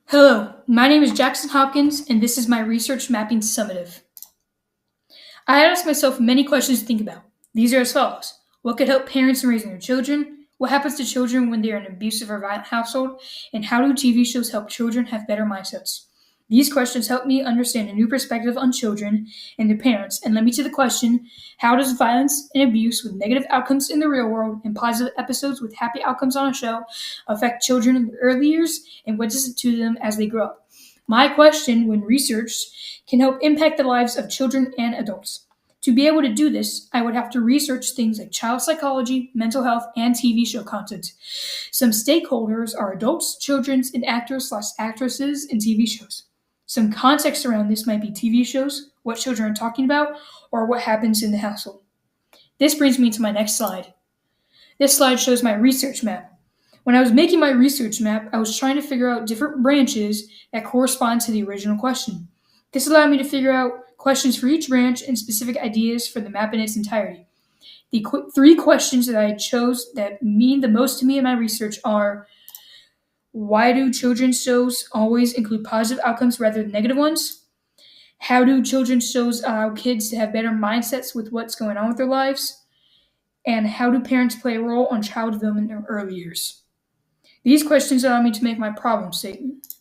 Hello, my name is Jackson Hopkins, and this is my research mapping summative. I had asked myself many questions to think about. These are as follows. What could help parents in raising their children? What happens to children when they are in an abusive or violent household? And how do TV shows help children have better mindsets? These questions help me understand a new perspective on children and their parents and led me to the question, how does violence and abuse with negative outcomes in the real world and positive episodes with happy outcomes on a show affect children in their early years, and what does it do to them as they grow up? My question, when researched, can help impact the lives of children and adults. To be able to do this, I would have to research things like child psychology, mental health, and TV show content. Some stakeholders are adults, children, and actors/actresses in TV shows. Some context around this might be TV shows, what children are talking about, or what happens in the household. This brings me to my next slide. This slide shows my research map. When I was making my research map, I was trying to figure out different branches that correspond to the original question. This allowed me to figure out questions for each branch and specific ideas for the map in its entirety. The three questions that I chose that mean the most to me in my research are: why do children's shows always include positive outcomes rather than negative ones? How do children's shows allow kids to have better mindsets with what's going on with their lives? And how do parents play a role on child development in their early years? These questions allow me to make my problem statement.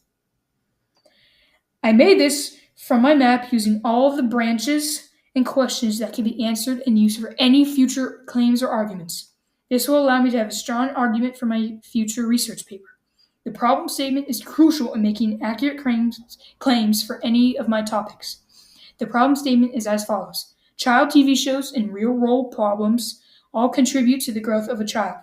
I made this from my map using all of the branches and questions that can be answered and used for any future claims or arguments. This will allow me to have a strong argument for my future research paper. The problem statement is crucial in making accurate claims for any of my topics. The problem statement is as follows. Child TV shows and real-world problems all contribute to the growth of a child.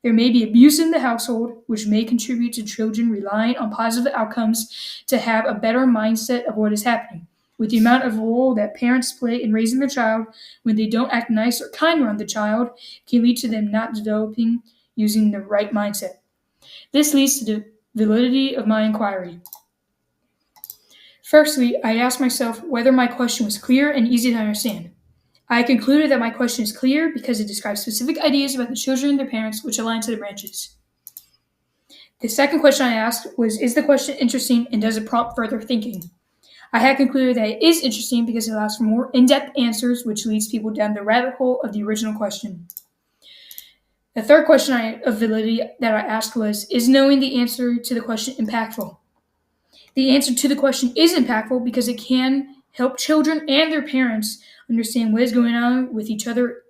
There may be abuse in the household, which may contribute to children relying on positive outcomes to have a better mindset of what is happening. With the amount of role that parents play in raising their child, when they don't act nice or kind around the child, can lead to them not developing using the right mindset. This leads to the validity of my inquiry. Firstly, I asked myself whether my question was clear and easy to understand. I concluded that my question is clear because it describes specific ideas about the children and their parents which align to the branches. The second question I asked was, is the question interesting and does it prompt further thinking? I had concluded that it is interesting because it allows for more in-depth answers, which leads people down the rabbit hole of the original question. The third question of validity that I asked was, is knowing the answer to the question impactful? The answer to the question is impactful because it can help children and their parents understand what is going on with each other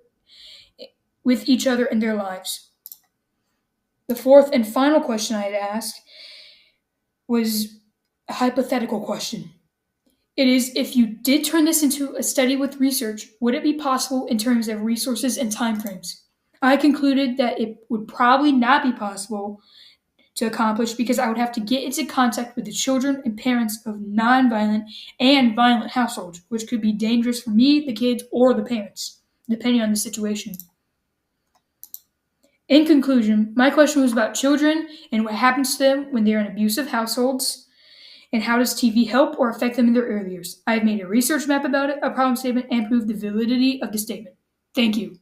in their lives. The fourth and final question I had asked was a hypothetical question. It is, if you did turn this into a study with research, would it be possible in terms of resources and timeframes? I concluded that it would probably not be possible to accomplish because I would have to get into contact with the children and parents of non-violent and violent households, which could be dangerous for me, the kids, or the parents, depending on the situation. In conclusion, my question was about children and what happens to them when they are in abusive households, and how does TV help or affect them in their early years. I have made a research map about it, a problem statement, and proved the validity of the statement. Thank you.